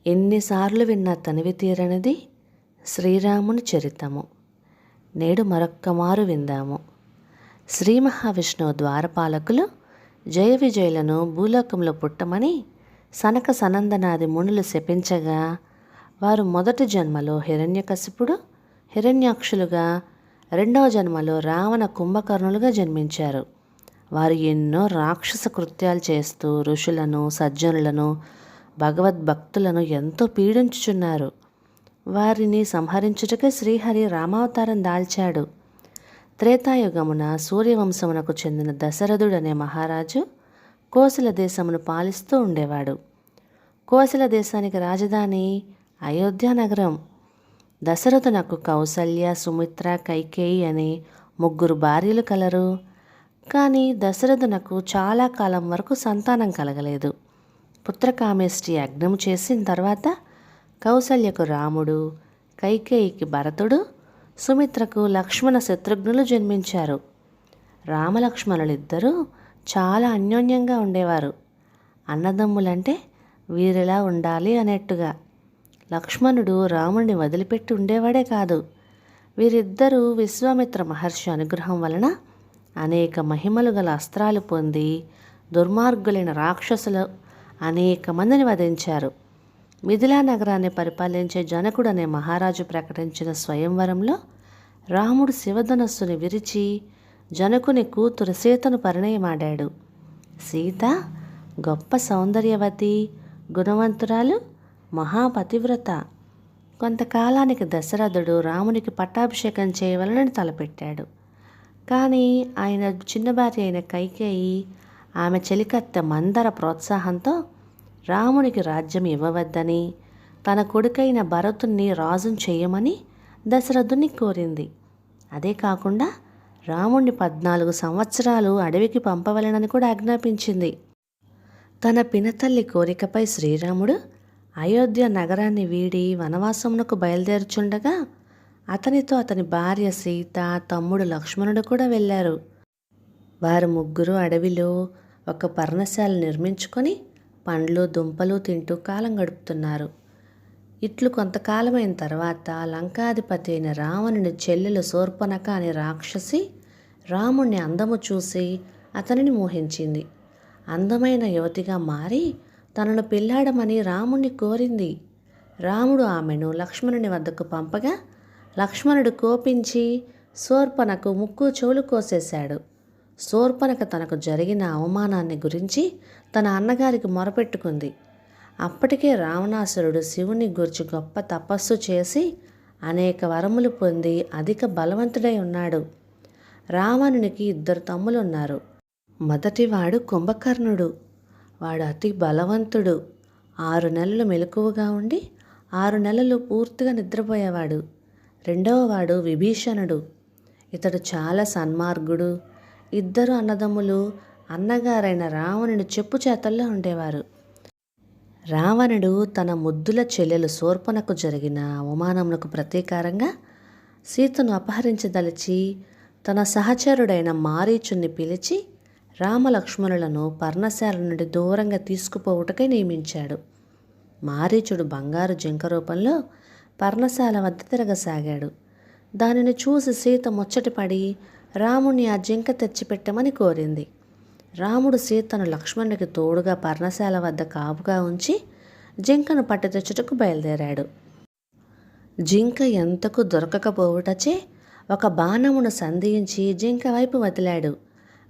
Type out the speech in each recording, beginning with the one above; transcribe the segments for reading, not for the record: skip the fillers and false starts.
ఎన్నిసార్లు విన్నా తనివి తీరనిది శ్రీరాముని చరితము. నేడు మరొక్కమారు విందాము. శ్రీ మహావిష్ణువు ద్వారపాలకులు జయ విజయులను భూలోకంలో పుట్టమని సనక సనందనాది మునులు శపించగా, వారు మొదటి జన్మలో హిరణ్యకశిపుడు హిరణ్యాక్షులుగా, రెండవ జన్మలో రావణ కుంభకర్ణులుగా జన్మించారు. వారు ఎన్నో రాక్షస కృత్యాలు చేస్తూ ఋషులను, సజ్జనులను, భగవద్భక్తులను ఎంతో పీడించుచున్నారు. వారిని సంహరించుటకే శ్రీహరి రామావతారం దాల్చాడు. త్రేతాయుగమున సూర్యవంశమునకు చెందిన దశరథుడనే మహారాజు కోసల దేశమును పాలిస్తూ ఉండేవాడు. కోసల దేశానికి రాజధాని అయోధ్య నగరం. దశరథునకు కౌసల్య, సుమిత్ర, కైకేయి అనే 3 భార్యలు కలరు. కానీ దశరథునకు చాలా కాలం వరకు సంతానం కలగలేదు. పుత్రకామేష్టి యజ్ఞము చేసిన తర్వాత కౌసల్యకు రాముడు, కైకేయికి భరతుడు, సుమిత్రకు లక్ష్మణ శత్రుఘ్నులు జన్మించారు. రామలక్ష్మణులిద్దరూ చాలా అన్యోన్యంగా ఉండేవారు. అన్నదమ్ములంటే వీరిలా ఉండాలి అనేట్టుగా. లక్ష్మణుడు రాముడిని వదిలిపెట్టి ఉండేవాడే కాదు. వీరిద్దరూ విశ్వామిత్ర మహర్షి అనుగ్రహం వలన అనేక మహిమలు గల అస్త్రాలు పొంది దుర్మార్గులైన రాక్షసులు అనేక మందిని వధించారు. మిథిలా నగరాన్ని పరిపాలించే జనకుడు అనే మహారాజు ప్రకటించిన స్వయంవరంలో రాముడు శివధనస్సుని విరిచి జనకుని కూతురు సీతను పరిణయమాడాడు. సీత గొప్ప సౌందర్యవతి, గుణవంతురాలు, మహాపతివ్రత. కొంతకాలానికి దశరథుడు రామునికి పట్టాభిషేకం చేయవలనని తలపెట్టాడు. కానీ ఆయన చిన్న భార్య అయిన కైకేయి, ఆమె చెలికత్తె మందర ప్రోత్సాహంతో రామునికి రాజ్యం ఇవ్వవద్దని, తన కొడుకైన భరతుణ్ణి రాజును చేయమని దశరథుని కోరింది. అదే కాకుండా రాముణ్ణి 14 సంవత్సరాలు అడవికి పంపవలెనని కూడా ఆజ్ఞాపించింది. తన పినతల్లి కోరికపై శ్రీరాముడు అయోధ్య నగరాన్ని వీడి వనవాసమునకు బయలుదేరుచుండగా అతనితో అతని భార్య సీత, తమ్ముడు లక్ష్మణుడు కూడా వెళ్ళారు. వారు 3 అడవిలో ఒక పర్ణశాల నిర్మించుకొని పండ్లు, దుంపలు తింటూ కాలం గడుపుతున్నారు. ఇట్లు కొంతకాలమైన తర్వాత లంకాధిపతి అయిన రావణుని చెల్లెలు శూర్పణఖ అనే రాక్షసి రాముణ్ణి అందము చూసి అతనిని మోహించింది. అందమైన యువతిగా మారి తనను పెళ్లాడమని రాముణ్ణి కోరింది. రాముడు ఆమెను లక్ష్మణుని వద్దకు పంపగా లక్ష్మణుడు కోపించి శూర్పణఖకు ముక్కు, చెవులు కోసేశాడు. శూర్పణఖ తనకు జరిగిన అవమానాన్ని గురించి తన అన్నగారికి మొరపెట్టుకుంది. అప్పటికే రావణాసురుడు శివుని గురించి గొప్ప తపస్సు చేసి అనేక వరములు పొంది అధిక బలవంతుడై ఉన్నాడు. రావణునికి 2 తమ్ములు ఉన్నారు. మొదటివాడు కుంభకర్ణుడు. వాడు అతి బలవంతుడు. 6 నెలలు మెలకువగా ఉండి 6 నెలలు పూర్తిగా నిద్రపోయేవాడు. రెండవవాడు విభీషణుడు. ఇతడు చాలా సన్మార్గుడు. 2 అన్నదమ్ములు అన్నగారైన రావణుని చెప్పు చేతల్లో ఉండేవారు. రావణుడు తన ముద్దుల చెల్లెలు శూర్పణకు జరిగిన అవమానమునకు ప్రతీకారంగా సీతను అపహరించదలిచి తన సహచరుడైన మారీచుని పిలిచి రామలక్ష్మణులను పర్ణశాల నుండి దూరంగా తీసుకుపోవుటకై నియమించాడు. మారీచుడు బంగారు జింక రూపంలో పర్ణశాల వద్ద తిరగసాగాడు. దానిని చూసి సీత ముచ్చటపడి రాముని ఆ జింక తెచ్చిపెట్టమని కోరింది. రాముడు సీతను లక్ష్మణునికి తోడుగా పర్ణశాల వద్ద కాపుగా ఉంచి జింకను పట్టి తెచ్చుటకు బయలుదేరాడు. జింక ఎంతకు దొరకకపోవుటచే ఒక బాణమును సంధించి జింక వైపు వదిలాడు.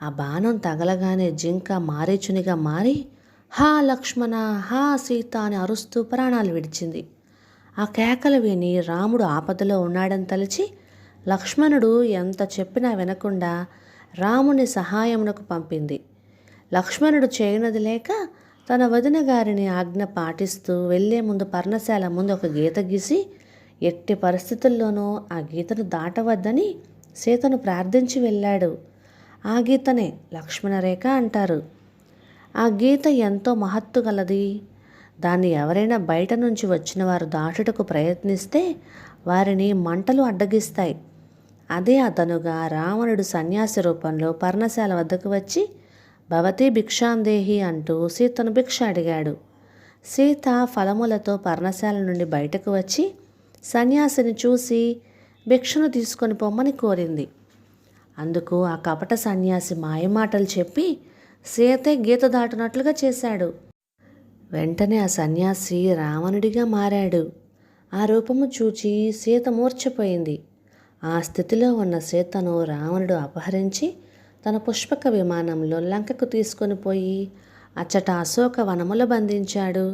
ఆ బాణం తగలగానే జింక మారీచునిగా మారి హా లక్ష్మణ, హా సీత అని అరుస్తూ ప్రాణాలు విడిచింది. ఆ కేకలు విని రాముడు ఆపదలో ఉన్నాడని తలచి లక్ష్మణుడు ఎంత చెప్పినా వినకుండా రాముని సహాయమునకు పంపింది. లక్ష్మణుడు చేయనది లేక తన వదిన గారిని ఆజ్ఞ పాటిస్తూ వెళ్లే ముందు పర్ణశాల ముందు ఒక గీత గీసి ఎట్టి పరిస్థితుల్లోనూ ఆ గీతను దాటవద్దని సీతను ప్రార్థించి వెళ్ళాడు. ఆ గీతనే లక్ష్మణరేఖ అంటారు. ఆ గీత ఎంతో మహత్తు గలది. దాన్ని ఎవరైనా బయట నుంచి వచ్చిన వారు దాటుటకు ప్రయత్నిస్తే వారిని మంటలు అడ్డగిస్తాయి. అదే అదనుగా రావణుడు సన్యాసి రూపంలో పర్ణశాల వద్దకు వచ్చి భవతి భిక్షాందేహి అంటూ సీతను భిక్ష అడిగాడు. సీత ఫలములతో పర్ణశాల నుండి బయటకు వచ్చి సన్యాసిని చూసి భిక్షను తీసుకొని పొమ్మని కోరింది. అందుకు ఆ కపట సన్యాసి మాయమాటలు చెప్పి సీతే గీత దాటునట్లుగా చేశాడు. వెంటనే ఆ సన్యాసి రావణుడిగా మారాడు. ఆ రూపము చూచి సీత మూర్ఛపోయింది. ఆ స్థితిలో ఉన్న సీతను రావణుడు అపహరించి తన పుష్పక విమానంలో లంకకు తీసుకొని పోయి అచ్చట అశోక వనములో బంధించాడు.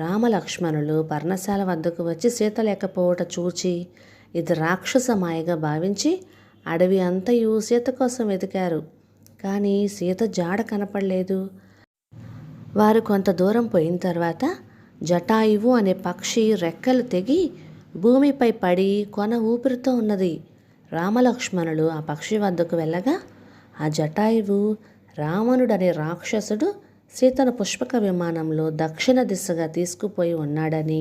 రామలక్ష్మణులు పర్ణశాల వద్దకు వచ్చి సీత లేకపోవట చూచి ఇది రాక్షస మాయగా భావించి అడవి అంతయు సీత కోసం వెతికారు. కానీ సీత జాడ కనపడలేదు. వారు కొంత దూరం పోయిన తర్వాత జటాయువు అనే పక్షి రెక్కలు తెగి భూమిపై పడి కొన ఊపిరితో ఉన్నది. రామలక్ష్మణులు ఆ పక్షి వద్దకు వెళ్ళగా ఆ జటాయువు రావణుడనే రాక్షసుడు సీతను పుష్పక విమానంలో దక్షిణ దిశగా తీసుకుపోయి ఉన్నాడని,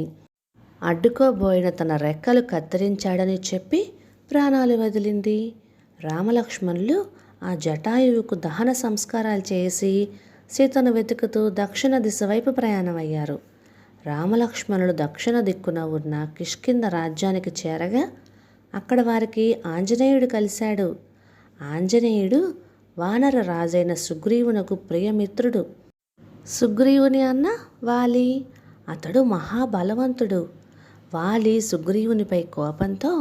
అడ్డుకోబోయిన తన రెక్కలు కత్తిరించాడని చెప్పి ప్రాణాలు వదిలింది. రామలక్ష్మణులు ఆ జటాయువుకు దహన సంస్కారాలు చేసి సీతను వెతుకుతూ దక్షిణ దిశ వైపు ప్రయాణమయ్యారు. రామలక్ష్మణులు దక్షిణ దిక్కున ఉన్న కిష్కింద రాజ్యానికి చేరగా అక్కడ వారికి ఆంజనేయుడు కలిశాడు. ఆంజనేయుడు వానర రాజైన సుగ్రీవునకు ప్రియమిత్రుడు. సుగ్రీవుని అన్న వాలి. అతడు మహాబలవంతుడు. వాలి సుగ్రీవునిపై కోపంతో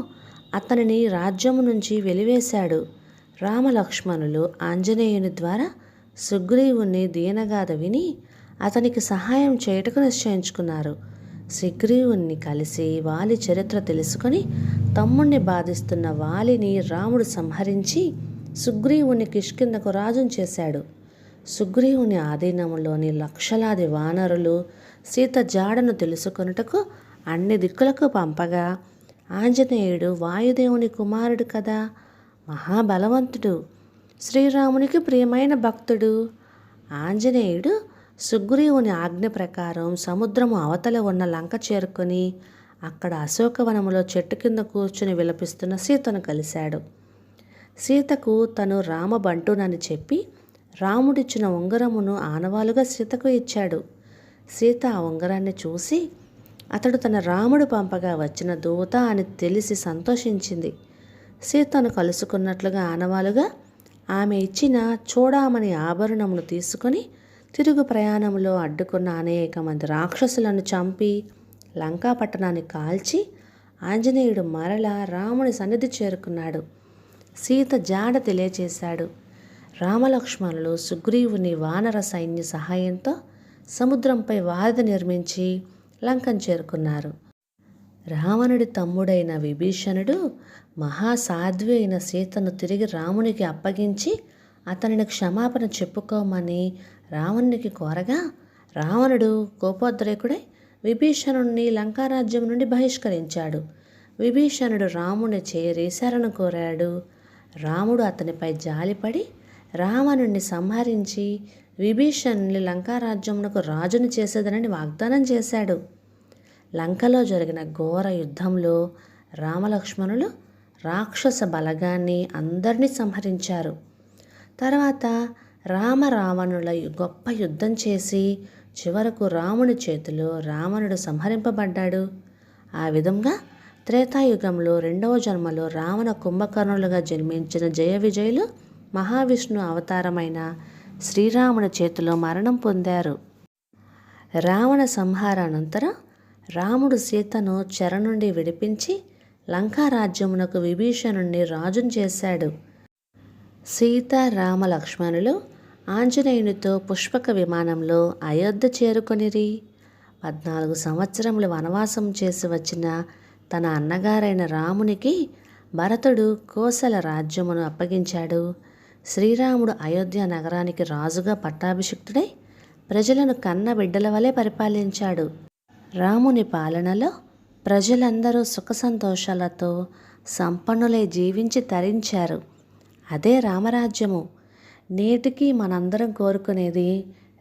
అతనిని రాజ్యము నుంచి వెలివేశాడు. రామలక్ష్మణులు ఆంజనేయుని ద్వారా సుగ్రీవుని దీనగాథ విని అతనికి సహాయం చేయుటకు నిశ్చయించుకున్నారు. సుగ్రీవుని కలిసి వాలి చరిత్ర తెలుసుకొని తమ్ముణ్ణి బాధిస్తున్న వాలిని రాముడు సంహరించి సుగ్రీవుని కిష్కిందకు రాజును చేశాడు. సుగ్రీవుని ఆధీనంలోని లక్షలాది వానరులు సీత జాడను తెలుసుకొనుటకు అన్ని దిక్కులకు పంపగా ఆంజనేయుడు వాయుదేవుని కుమారుడు కదా, మహాబలవంతుడు, శ్రీరామునికి ప్రియమైన భక్తుడు. ఆంజనేయుడు సుగ్రీవుని ఆజ్ఞ ప్రకారం సముద్రము అవతల ఉన్న లంక చేరుకొని అక్కడ అశోకవనములో చెట్టు కింద కూర్చుని విలపిస్తున్న సీతను కలిశాడు. సీతకు తను రామబంటునని చెప్పి రాముడిచ్చిన ఉంగరమును ఆనవాలుగా సీతకు ఇచ్చాడు. సీత ఆ ఉంగరాన్ని చూసి అతడు తన రాముడు పంపగా వచ్చిన దూత అని తెలిసి సంతోషించింది. సీతను కలుసుకున్నట్లుగా ఆనవాలుగా ఆమె ఇచ్చిన చూడామణి ఆభరణమును తీసుకొని తిరుగు ప్రయాణంలో అడ్డుకున్న అనేక మంది రాక్షసులను చంపి లంకా పట్టణాన్ని కాల్చి ఆంజనేయుడు మరలా రాముని సన్నిధి చేరుకున్నాడు. సీత జాడ తెలియచేశాడు. రామలక్ష్మణులు సుగ్రీవుని వానర సైన్య సహాయంతో సముద్రంపై వారధి నిర్మించి లంకను చేరుకున్నారు. రావణుడి తమ్ముడైన విభీషణుడు మహాసాధ్వి అయిన సీతను తిరిగి రామునికి అప్పగించి అతనిని క్షమాపణ చెప్పుకోమని రావణునికి కోరగా రావణుడు కోపోద్రేకుడై విభీషణుడిని లంకారాజ్యం నుండి బహిష్కరించాడు. విభీషణుడు రాముని చేరి శరణు కోరాడు. రాముడు అతనిపై జాలిపడి రావణుణ్ణి సంహరించి విభీషణుని లంకారాజ్యమునకు రాజును చేసేదనని వాగ్దానం చేశాడు. లంకలో జరిగిన ఘోర యుద్ధంలో రామలక్ష్మణులు రాక్షస బలగాన్ని అందరినీ సంహరించారు. తర్వాత రావణుల గొప్ప యుద్ధం చేసి చివరకు రాముని చేతిలో రావణుడు సంహరింపబడ్డాడు. ఆ విధంగా త్రేతాయుగంలో రెండవ జన్మలో రావణ కుంభకర్ణులుగా జన్మించిన జయ విజయులు మహావిష్ణు అవతారమైన శ్రీరాముని చేతిలో మరణం పొందారు. రావణ సంహారానంతరం రాముడు సీతను చెర నుండి విడిపించి లంకారాజ్యమునకు విభీషణుణ్ణి రాజును చేశాడు. సీత రామ లక్ష్మణులు ఆంజనేయునితో పుష్పక విమానంలో అయోధ్య చేరుకొనిరి. 14 సంవత్సరములు వనవాసం చేసి వచ్చిన తన అన్నగారైన రామునికి భరతుడు కోసల రాజ్యమును అప్పగించాడు. శ్రీరాముడు అయోధ్య నగరానికి రాజుగా పట్టాభిషిక్తుడై ప్రజలను కన్న బిడ్డల వలె పరిపాలించాడు. రాముని పాలనలో ప్రజలందరూ సుఖ సంతోషాలతో సంపన్నులై జీవించి తరించారు. అదే రామరాజ్యము. నేటికి మనందరం కోరుకునేది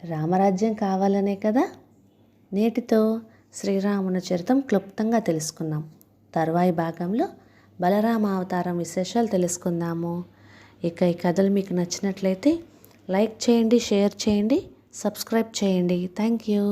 రామరాజ్యం కావాలనే కదా. నేటితో శ్రీరాముని చరిత్రం క్లుప్తంగా తెలుసుకున్నాం. తర్వాయి భాగంలో బలరామ అవతారం విశేషాలు తెలుసుకుందాము. ఇక ఈ కథలు మీకు నచ్చినట్లయితే లైక్ చేయండి, షేర్ చేయండి, సబ్స్క్రైబ్ చేయండి. Thank you.